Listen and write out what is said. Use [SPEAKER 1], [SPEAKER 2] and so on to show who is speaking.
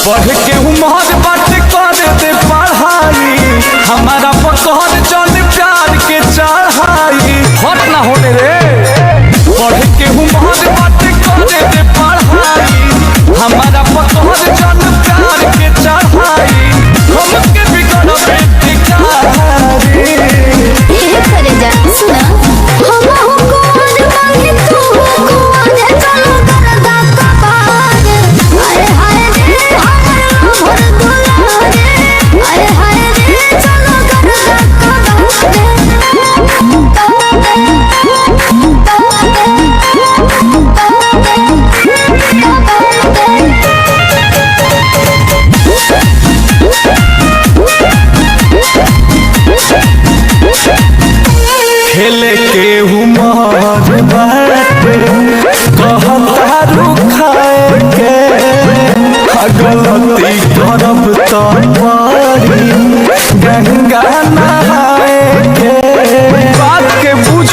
[SPEAKER 1] पढ़ के उम्र बात कर दे पढ़ाई हमारा पकड़ चल प्यार के चढ़ाई हट ना होने रे पढ़ के उम्र बात कर दे पढ़ाई हमारा पकड़ चल प्यार के चढ़ाई हमके बिगड़ बेटिकारी
[SPEAKER 2] ये करे जा सुना हम हमको आज मांगे तू आज चलो करदा का बात हाय हाय रे हमर भर दुला रे हाय हाय रे चलो करदा का
[SPEAKER 1] खेले के उमर बाटे कहता रुखाए के गलती करब तो पड़ी गंगा नहाए के बात के बुझ